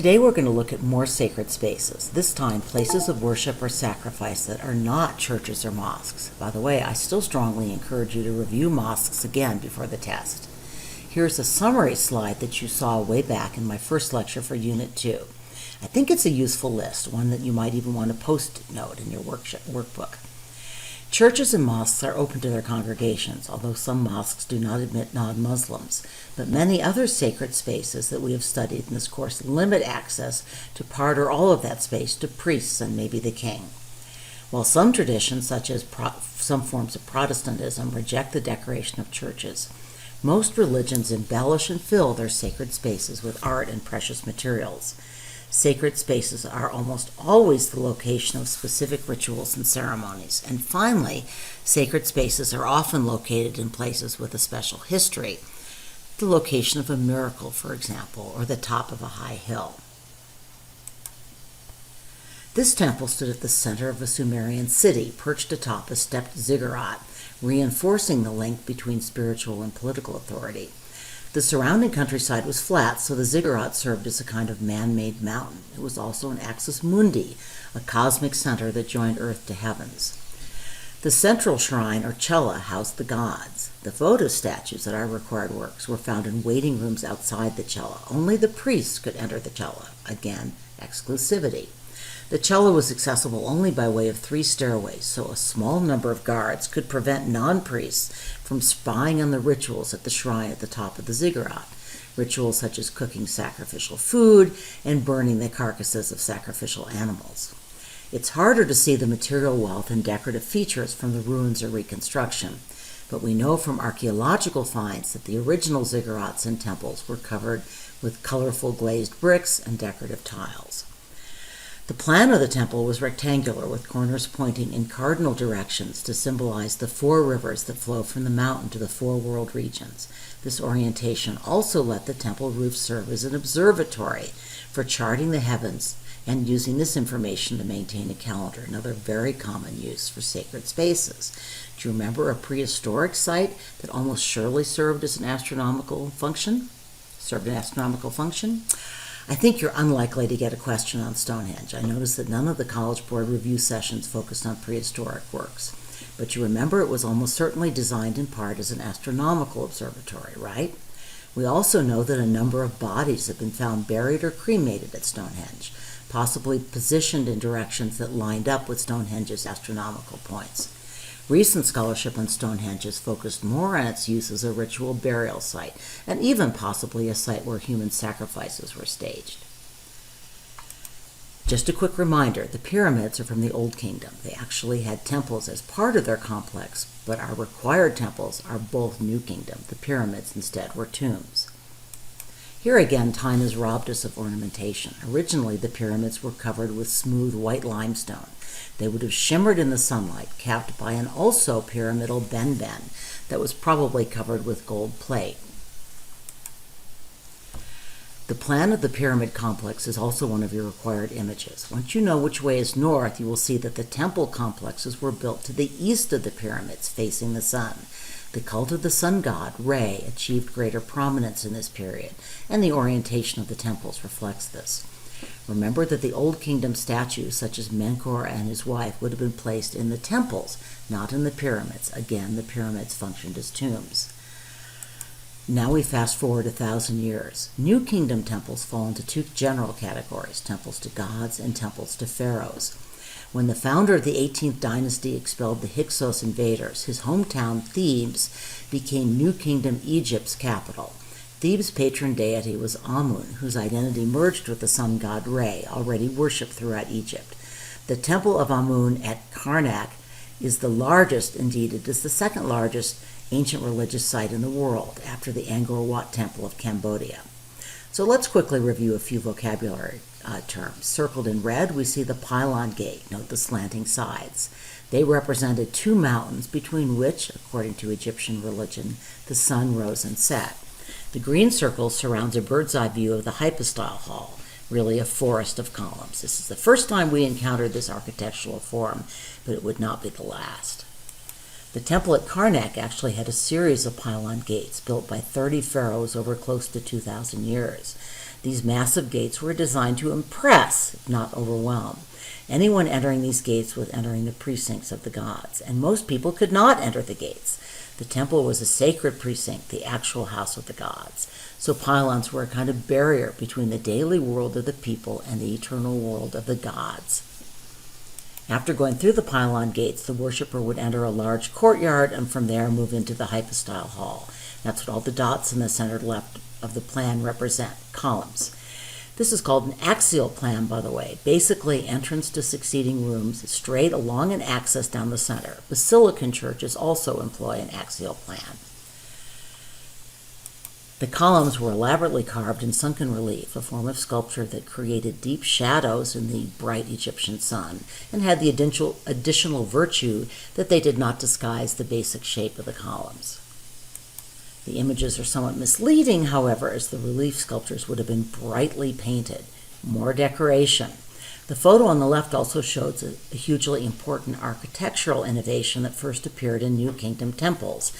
Today we're going to look at more sacred spaces, this time places of worship or sacrifice that are not churches or mosques. By the way, I still strongly encourage you to review mosques again before the test. Here's a summary slide that you saw way back in my first lecture for Unit 2. I think it's a useful list, one that you might even want to post-note in your workbook. Churches and mosques are open to their congregations, although some mosques do not admit non-Muslims. But many other sacred spaces that we have studied in this course limit access to part or all of that space to priests and maybe the king. While some traditions, such as some forms of Protestantism, reject the decoration of churches, most religions embellish and fill their sacred spaces with art and precious materials. Sacred spaces are almost always the location of specific rituals and ceremonies. And finally, sacred spaces are often located in places with a special history, the location of a miracle, for example, or the top of a high hill. This temple stood at the center of a Sumerian city, perched atop a stepped ziggurat, reinforcing the link between spiritual and political authority. The surrounding countryside was flat, so the ziggurat served as a kind of man-made mountain. It was also an axis mundi, a cosmic center that joined earth to heavens. The central shrine, or cella, housed the gods. The photo statues at our required works were found in waiting rooms outside the cella. Only the priests could enter the cella. Again, exclusivity. The cella was accessible only by way of 3 stairways, so a small number of guards could prevent non-priests from spying on the rituals at the shrine at the top of the ziggurat, rituals such as cooking sacrificial food and burning the carcasses of sacrificial animals. It's harder to see the material wealth and decorative features from the ruins or reconstruction, but we know from archaeological finds that the original ziggurats and temples were covered with colorful glazed bricks and decorative tiles. The plan of the temple was rectangular, with corners pointing in cardinal directions to symbolize the 4 rivers that flow from the mountain to the 4 world regions. This orientation also let the temple roof serve as an observatory for charting the heavens and using this information to maintain a calendar, another very common use for sacred spaces. Do you remember a prehistoric site that almost surely served an astronomical function? I think you're unlikely to get a question on Stonehenge. I noticed that none of the College Board review sessions focused on prehistoric works. But you remember it was almost certainly designed in part as an astronomical observatory, right? We also know that a number of bodies have been found buried or cremated at Stonehenge, possibly positioned in directions that lined up with Stonehenge's astronomical points. Recent scholarship on Stonehenge has focused more on its use as a ritual burial site, and even possibly a site where human sacrifices were staged. Just a quick reminder, the pyramids are from the Old Kingdom. They actually had temples as part of their complex, but our required temples are both New Kingdom. The pyramids instead were tombs. Here again, time has robbed us of ornamentation. Originally, the pyramids were covered with smooth white limestone. They would have shimmered in the sunlight, capped by an also pyramidal benben that was probably covered with gold plate. The plan of the pyramid complex is also one of your required images. Once you know which way is north, you will see that the temple complexes were built to the east of the pyramids, facing the sun. The cult of the sun god, Re, achieved greater prominence in this period, and the orientation of the temples reflects this. Remember that the Old Kingdom statues, such as Menkaure and his wife, would have been placed in the temples, not in the pyramids. Again, the pyramids functioned as tombs. Now we fast forward 1,000 years. New Kingdom temples fall into 2 general categories, temples to gods and temples to pharaohs. When the founder of the 18th dynasty expelled the Hyksos invaders, his hometown Thebes became New Kingdom Egypt's capital. Thebes' patron deity was Amun, whose identity merged with the sun god Re, already worshipped throughout Egypt. The temple of Amun at Karnak is the largest, indeed it is the 2nd largest ancient religious site in the world, after the Angkor Wat Temple of Cambodia. So let's quickly review a few vocabulary terms. Circled in red, we see the pylon gate. Note the slanting sides. They represented 2 mountains between which, according to Egyptian religion, the sun rose and set. The green circle surrounds a bird's-eye view of the hypostyle hall, really a forest of columns. This is the first time we encountered this architectural form, but it would not be the last. The temple at Karnak actually had a series of pylon gates built by 30 pharaohs over close to 2,000 years. These massive gates were designed to impress, if not overwhelm. Anyone entering these gates was entering the precincts of the gods, and most people could not enter the gates. The temple was a sacred precinct, the actual house of the gods. So pylons were a kind of barrier between the daily world of the people and the eternal world of the gods. After going through the pylon gates, the worshiper would enter a large courtyard and from there move into the hypostyle hall. That's what all the dots in the center left of the plan represent, columns. This is called an axial plan, by the way. Basically, entrance to succeeding rooms straight along an axis down the center. Basilican churches also employ an axial plan. The columns were elaborately carved in sunken relief, a form of sculpture that created deep shadows in the bright Egyptian sun, and had the additional virtue that they did not disguise the basic shape of the columns. The images are somewhat misleading, however, as the relief sculptures would have been brightly painted. More decoration. The photo on the left also shows a hugely important architectural innovation that first appeared in New Kingdom temples,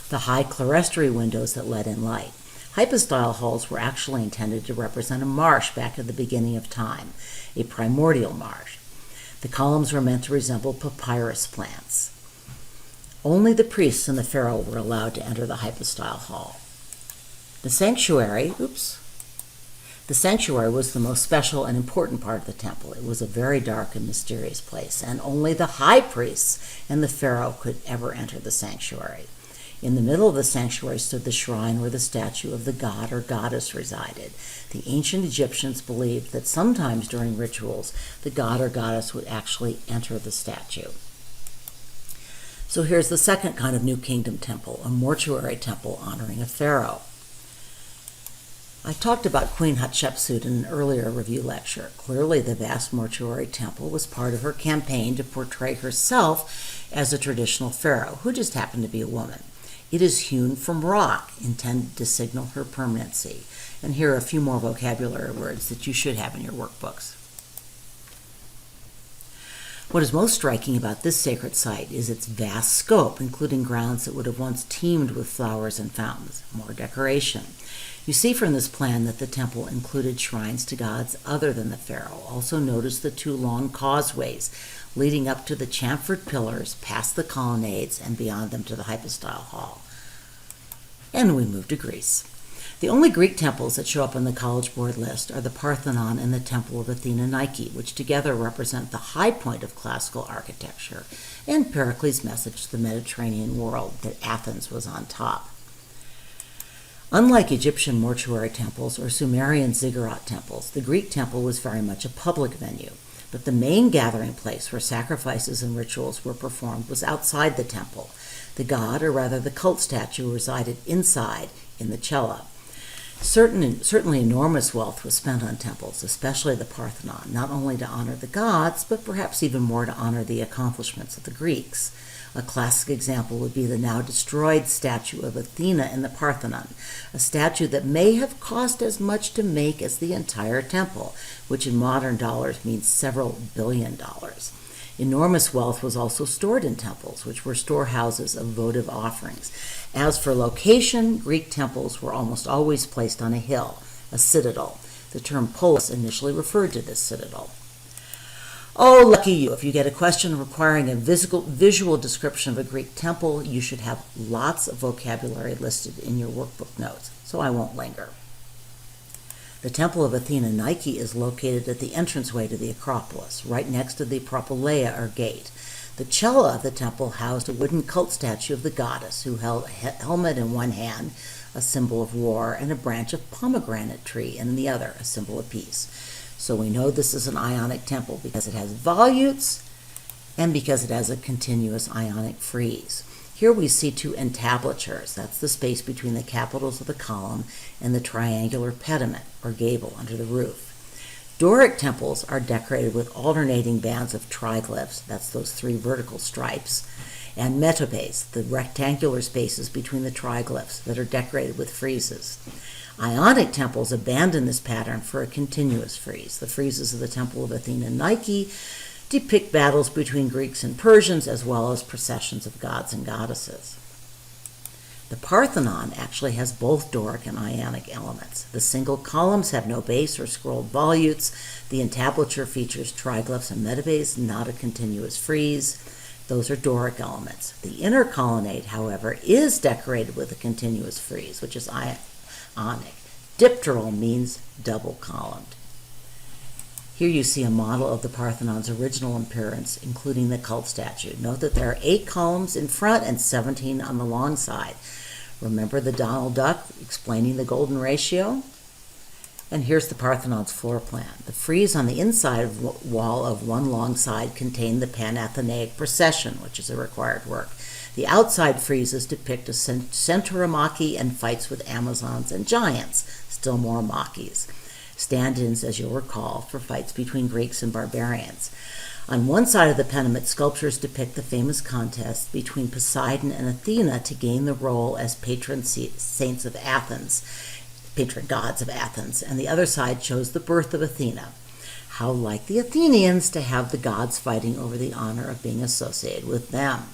the high clerestory windows that let in light. Hypostyle halls were actually intended to represent a marsh back at the beginning of time, a primordial marsh. The columns were meant to resemble papyrus plants. Only the priests and the pharaoh were allowed to enter the hypostyle hall. The sanctuary was the most special and important part of the temple. It was a very dark and mysterious place, and only the high priests and the pharaoh could ever enter the sanctuary. In the middle of the sanctuary stood the shrine where the statue of the god or goddess resided. The ancient Egyptians believed that sometimes during rituals, the god or goddess would actually enter the statue. So here's the second kind of New Kingdom temple, a mortuary temple honoring a pharaoh. I talked about Queen Hatshepsut in an earlier review lecture. Clearly, the vast mortuary temple was part of her campaign to portray herself as a traditional pharaoh, who just happened to be a woman. It is hewn from rock, intended to signal her permanency. And here are a few more vocabulary words that you should have in your workbooks. What is most striking about this sacred site is its vast scope, including grounds that would have once teemed with flowers and fountains. More decoration. You see from this plan that the temple included shrines to gods other than the pharaoh. Also notice the two long causeways leading up to the chamfered pillars, past the colonnades, and beyond them to the hypostyle hall. And we move to Greece. The only Greek temples that show up on the College Board list are the Parthenon and the Temple of Athena Nike, which together represent the high point of classical architecture, and Pericles' message to the Mediterranean world that Athens was on top. Unlike Egyptian mortuary temples or Sumerian ziggurat temples, the Greek temple was very much a public venue, but the main gathering place where sacrifices and rituals were performed was outside the temple. The god, or rather the cult statue, resided inside in the cella. Certainly enormous wealth was spent on temples, especially the Parthenon, not only to honor the gods, but perhaps even more to honor the accomplishments of the Greeks. A classic example would be the now destroyed statue of Athena in the Parthenon, a statue that may have cost as much to make as the entire temple, which in modern dollars means several $billion. Enormous wealth was also stored in temples, which were storehouses of votive offerings. As for location, Greek temples were almost always placed on a hill, a citadel. The term polis initially referred to this citadel. Oh, lucky you. If you get a question requiring a visual description of a Greek temple, you should have lots of vocabulary listed in your workbook notes, so I won't linger. The Temple of Athena Nike is located at the entranceway to the Acropolis, right next to the Propylaea, or gate. The cella of the temple housed a wooden cult statue of the goddess, who held a helmet in one hand, a symbol of war, and a branch of pomegranate tree in the other, a symbol of peace. So we know this is an ionic temple because it has volutes and because it has a continuous ionic frieze. Here we see two entablatures. That's the space between the capitals of the column and the triangular pediment, or gable, under the roof. Doric temples are decorated with alternating bands of triglyphs, that's those three vertical stripes, and metopes, the rectangular spaces between the triglyphs that are decorated with friezes. Ionic temples abandon this pattern for a continuous frieze. The friezes of the Temple of Athena Nike depict battles between Greeks and Persians, as well as processions of gods and goddesses. The Parthenon actually has both Doric and Ionic elements. The single columns have no base or scrolled volutes. The entablature features triglyphs and metabase, not a continuous frieze. Those are Doric elements. The inner colonnade, however, is decorated with a continuous frieze, which is Ionic. Dipteral means double-columned. Here you see a model of the Parthenon's original appearance, including the cult statue. Note that there are 8 columns in front and 17 on the long side. Remember the Donald Duck explaining the golden ratio? And here's the Parthenon's floor plan. The frieze on the inside wall of one long side contained the Panathenaic procession, which is a required work. The outside friezes depict a centaurimachy and fights with Amazons and giants, still more machis. Stand-ins, as you'll recall, for fights between Greeks and barbarians. On one side of the Pentamid, sculptures depict the famous contest between Poseidon and Athena to gain the role as patron saints of Athens, patron gods of Athens, and the other side shows the birth of Athena. How like the Athenians to have the gods fighting over the honor of being associated with them.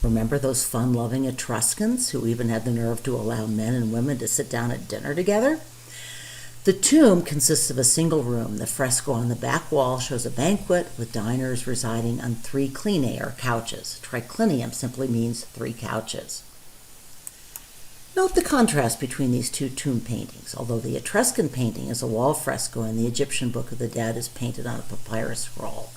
Remember those fun-loving Etruscans who even had the nerve to allow men and women to sit down at dinner together? The tomb consists of a single room. The fresco on the back wall shows a banquet with diners residing on 3 clinae, or couches. Triclinium simply means 3 couches. Note the contrast between these 2 tomb paintings. Although the Etruscan painting is a wall fresco and the Egyptian Book of the Dead is painted on a papyrus scroll.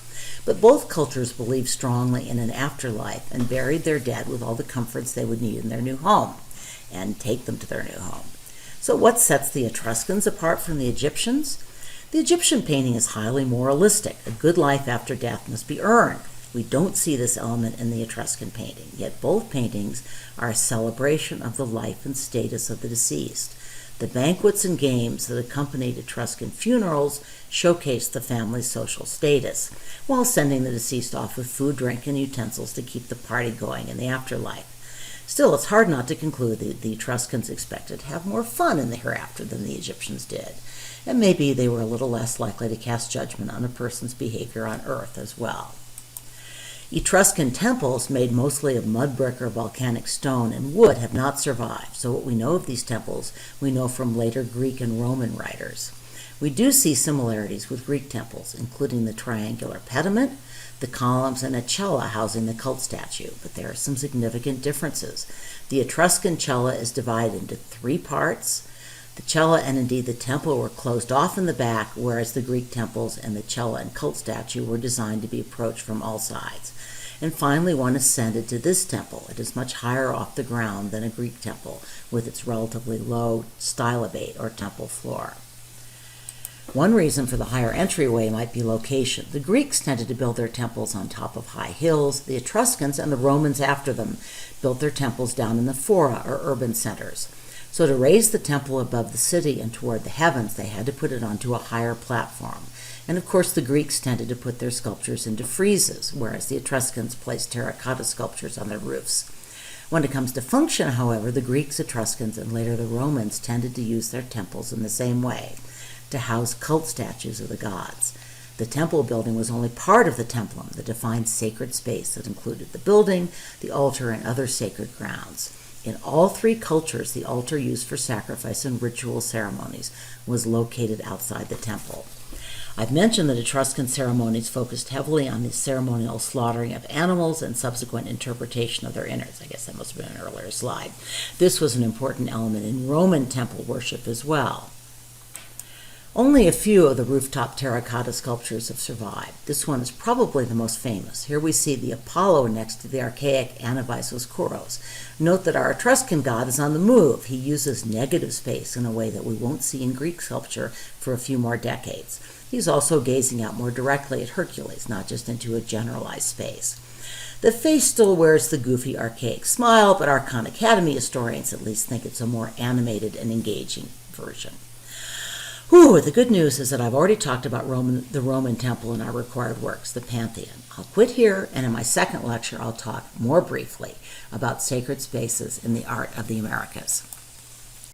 But both cultures believed strongly in an afterlife and buried their dead with all the comforts they would need in their new home and take them to their new home. So what sets the Etruscans apart from the Egyptians? The Egyptian painting is highly moralistic. A good life after death must be earned. We don't see this element in the Etruscan painting, yet both paintings are a celebration of the life and status of the deceased. The banquets and games that accompanied Etruscan funerals showcase the family's social status, while sending the deceased off with food, drink, and utensils to keep the party going in the afterlife. Still, it's hard not to conclude that the Etruscans expected to have more fun in the hereafter than the Egyptians did, and maybe they were a little less likely to cast judgment on a person's behavior on earth as well. Etruscan temples, made mostly of mud brick or volcanic stone and wood, have not survived, so what we know of these temples we know from later Greek and Roman writers. We do see similarities with Greek temples, including the triangular pediment, the columns, and a cella housing the cult statue, but there are some significant differences. The Etruscan cella is divided into 3 parts. The cella and indeed the temple were closed off in the back, whereas the Greek temples and the cella and cult statue were designed to be approached from all sides. And finally, one ascended to this temple. It is much higher off the ground than a Greek temple, with its relatively low stylobate or temple floor. One reason for the higher entryway might be location. The Greeks tended to build their temples on top of high hills. The Etruscans and the Romans after them built their temples down in the fora, or urban centers. So to raise the temple above the city and toward the heavens, they had to put it onto a higher platform. And of course, the Greeks tended to put their sculptures into friezes, whereas the Etruscans placed terracotta sculptures on their roofs. When it comes to function, however, the Greeks, Etruscans, and later the Romans tended to use their temples in the same way, to house cult statues of the gods. The temple building was only part of the templum, the defined sacred space that included the building, the altar, and other sacred grounds. In all 3 cultures, the altar used for sacrifice and ritual ceremonies was located outside the temple. I've mentioned that Etruscan ceremonies focused heavily on the ceremonial slaughtering of animals and subsequent interpretation of their innards. I guess that must have been an earlier slide. This was an important element in Roman temple worship as well. Only a few of the rooftop terracotta sculptures have survived. This one is probably the most famous. Here we see the Apollo next to the archaic Anavisos Kouros. Note that our Etruscan god is on the move. He uses negative space in a way that we won't see in Greek sculpture for a few more decades. He's also gazing out more directly at Hercules, not just into a generalized space. The face still wears the goofy, archaic smile, but our Khan Academy historians at least think it's a more animated and engaging version. The good news is that I've already talked about the Roman temple in our required works, the Pantheon. I'll quit here, and in my second lecture, I'll talk more briefly about sacred spaces in the art of the Americas.